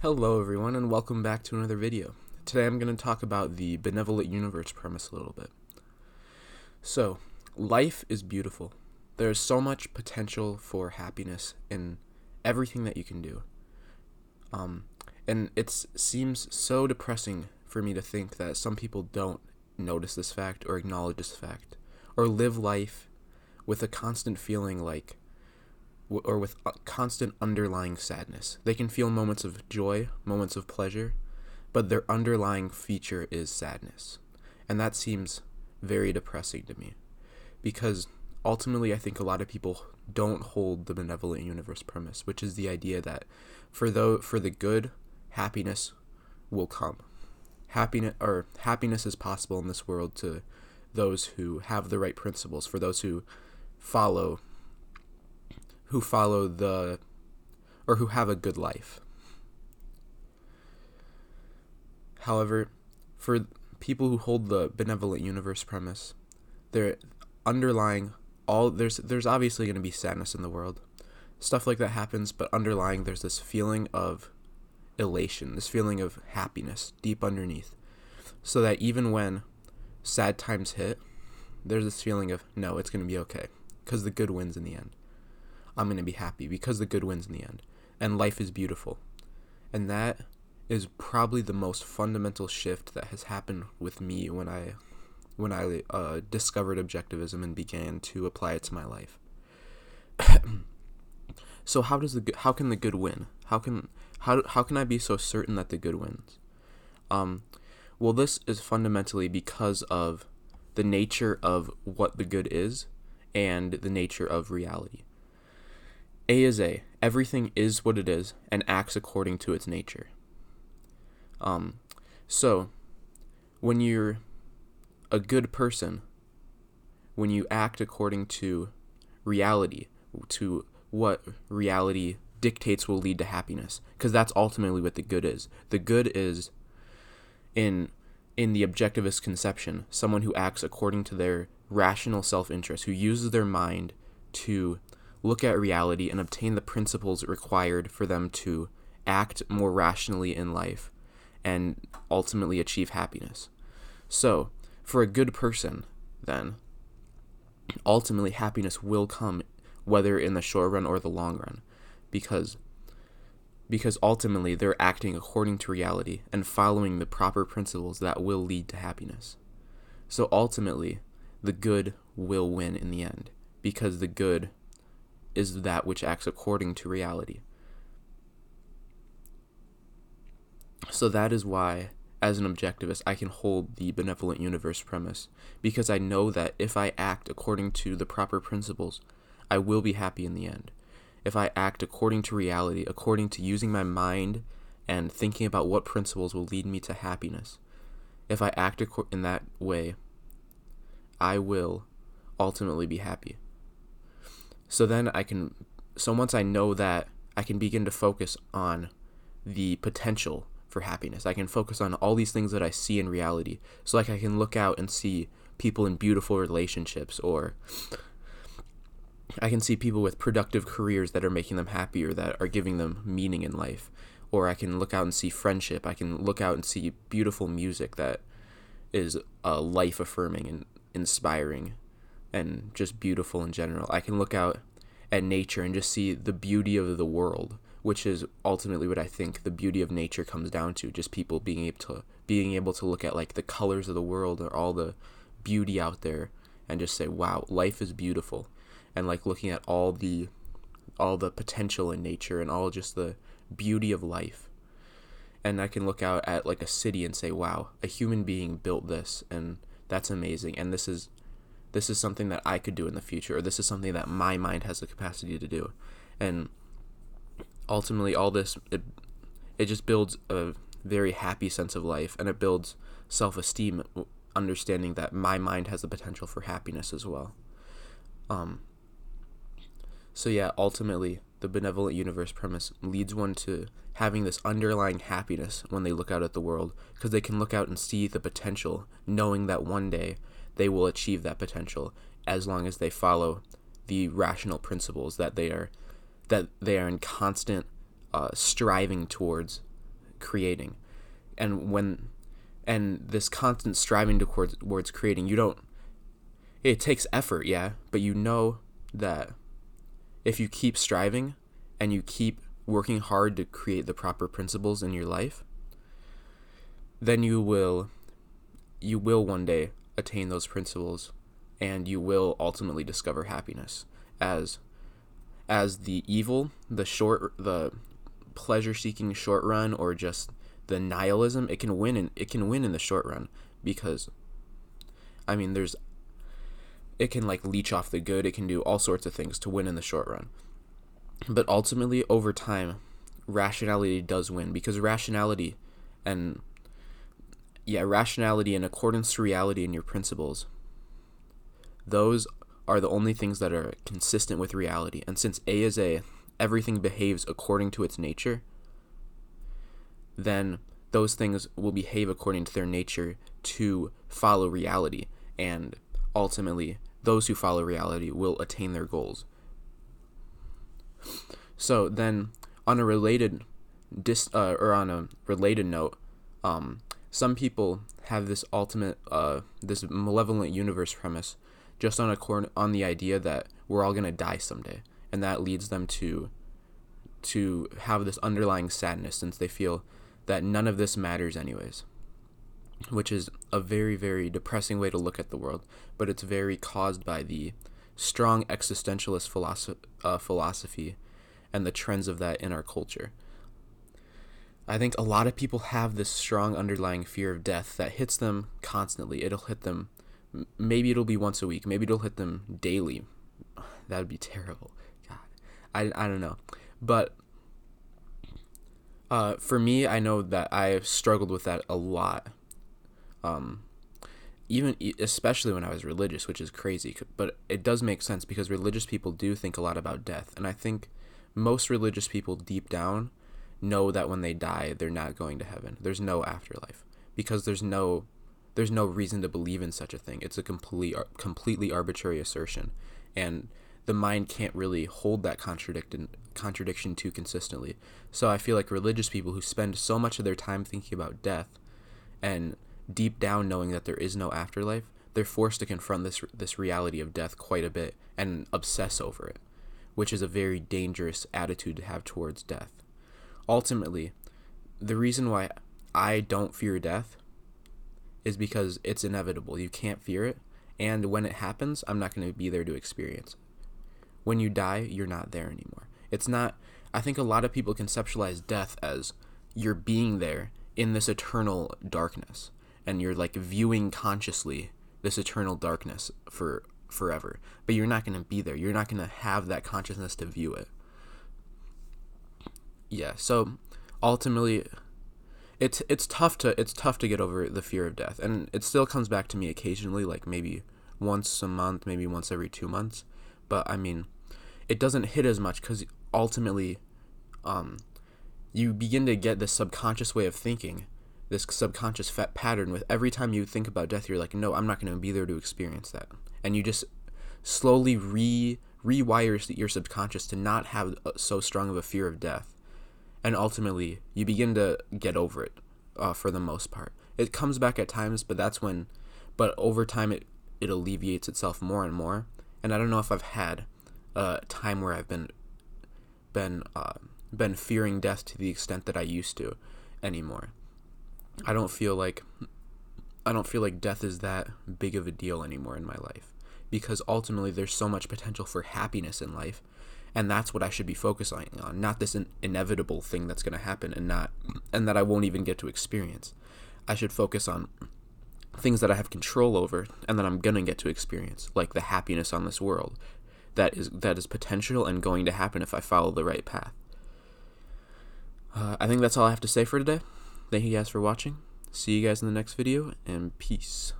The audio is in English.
Hello everyone and welcome back to another video. Today I'm going to talk about the benevolent universe premise a little bit. So, life is beautiful. There is so much potential for happiness in everything that you can do. And it seems so depressing for me to think that some people don't notice this fact or acknowledge this fact or live life with a constant feeling like or with a constant underlying sadness. They can feel moments of joy, moments of pleasure, but their underlying feature is sadness. And that seems very depressing to me because ultimately I think a lot of people don't hold the benevolent universe premise, which is the idea that for the good, happiness will come. Happiness is possible in this world to those who have the right principles, for those who follow who have a good life. However, for people who hold the benevolent universe premise, there's obviously going to be sadness in the world. Stuff like that happens, but underlying there's this feeling of elation, this feeling of happiness deep underneath. So that even when sad times hit, there's this feeling of, no, it's going to be okay, because the good wins in the end. I'm going to be happy because the good wins in the end. And life is beautiful. And that is probably the most fundamental shift that has happened with me when I discovered objectivism and began to apply it to my life. So how can the good win? How can I be so certain that the good wins? Well, this is fundamentally because of the nature of what the good is and the nature of reality. A is A. Everything is what it is and acts according to its nature. So, when you're a good person, when you act according to reality, to what reality dictates will lead to happiness, because that's ultimately what the good is. The good is, in the objectivist conception, someone who acts according to their rational self-interest, who uses their mind to look at reality and obtain the principles required for them to act more rationally in life and ultimately achieve happiness. So, for a good person, then, ultimately happiness will come, whether in the short run or the long run, because ultimately they're acting according to reality and following the proper principles that will lead to happiness. So ultimately, the good will win in the end, because the good is that which acts according to reality. So that is why, as an objectivist, I can hold the benevolent universe premise, because I know that if I act according to the proper principles, I will be happy in the end. If I act according to reality, according to using my mind and thinking about what principles will lead me to happiness, if I act in that way, I will ultimately be happy. So once I know that, I can begin to focus on the potential for happiness. I can focus on all these things that I see in reality. So I can look out and see people in beautiful relationships, or I can see people with productive careers that are making them happy or that are giving them meaning in life. Or I can look out and see friendship. I can look out and see beautiful music that is life affirming and inspiring and just beautiful in general. I can look out at nature and just see the beauty of the world, which is ultimately what I think the beauty of nature comes down to. Just people being able to look at like the colors of the world or all the beauty out there and just say, wow, life is beautiful. And like looking at all the potential in nature and all just the beauty of life. And I can look out at like a city and say, wow, a human being built this, and that's amazing. And this is something that I could do in the future, or this is something that my mind has the capacity to do. And ultimately all this, it just builds a very happy sense of life, and it builds self-esteem, understanding that my mind has the potential for happiness as well. So yeah, ultimately the benevolent universe premise leads one to having this underlying happiness when they look out at the world, because they can look out and see the potential, knowing that one day they will achieve that potential as long as they follow the rational principles that they are in constant striving towards creating. And this constant striving towards creating, it takes effort, yeah, but you know that if you keep striving and you keep working hard to create the proper principles in your life, then you will one day attain those principles, and you will ultimately discover happiness. As the evil, the pleasure-seeking short run, or just the nihilism, it can win in the short run, because I mean it can like leech off the good, it can do all sorts of things to win in the short run. But ultimately, over time, rationality does win, because rationality in accordance to reality and your principles, those are the only things that are consistent with reality. And since A is A, everything behaves according to its nature, then those things will behave according to their nature to follow reality, and ultimately those who follow reality will attain their goals. So then, on a related note, some people have this this malevolent universe premise just on the idea that we're all gonna die someday, and that leads them to have this underlying sadness, since they feel that none of this matters anyways, which is a very, very depressing way to look at the world. But it's very caused by the strong existentialist philosophy and the trends of that in our culture. I think a lot of people have this strong underlying fear of death that hits them constantly. It'll hit them, maybe it'll be once a week, maybe it'll hit them daily. That would be terrible. God, I don't know. But for me, I know that I've struggled with that a lot. Especially when I was religious, which is crazy, but it does make sense, because religious people do think a lot about death. And I think most religious people deep down know that when they die, they're not going to heaven. There's no afterlife, because there's no reason to believe in such a thing. It's a completely arbitrary assertion, and the mind can't really hold that contradiction too consistently. So I feel like religious people who spend so much of their time thinking about death, and deep down knowing that there is no afterlife, they're forced to confront this reality of death quite a bit and obsess over it, which is a very dangerous attitude to have towards death. Ultimately, the reason why I don't fear death is because it's inevitable. You can't fear it, and when it happens, I'm not going to be there to experience it. When you die, you're not there anymore. It's not. I think a lot of people conceptualize death as you're being there in this eternal darkness, and you're like viewing consciously this eternal darkness for forever. But you're not going to be there. You're not going to have that consciousness to view it. Yeah, so ultimately it's tough to get over the fear of death, and it still comes back to me occasionally, like maybe once a month, maybe once every 2 months. But I mean, it doesn't hit as much, because ultimately you begin to get this subconscious way of thinking, this subconscious pattern with every time you think about death, you're like, no, I'm not going to be there to experience that. And you just slowly rewire your subconscious to not have so strong of a fear of death. And ultimately, you begin to get over it for the most part. It comes back at times, but over time it alleviates itself more and more. And I don't know if I've had a time where I've been fearing death to the extent that I used to anymore. I don't feel like death is that big of a deal anymore in my life, because ultimately there's so much potential for happiness in life, and that's what I should be focusing on, not this inevitable thing that's going to happen and that I won't even get to experience. I should focus on things that I have control over and that I'm going to get to experience, like the happiness on this world that is potential and going to happen if I follow the right path. I think that's all I have to say for today. Thank you guys for watching. See you guys in the next video, and peace.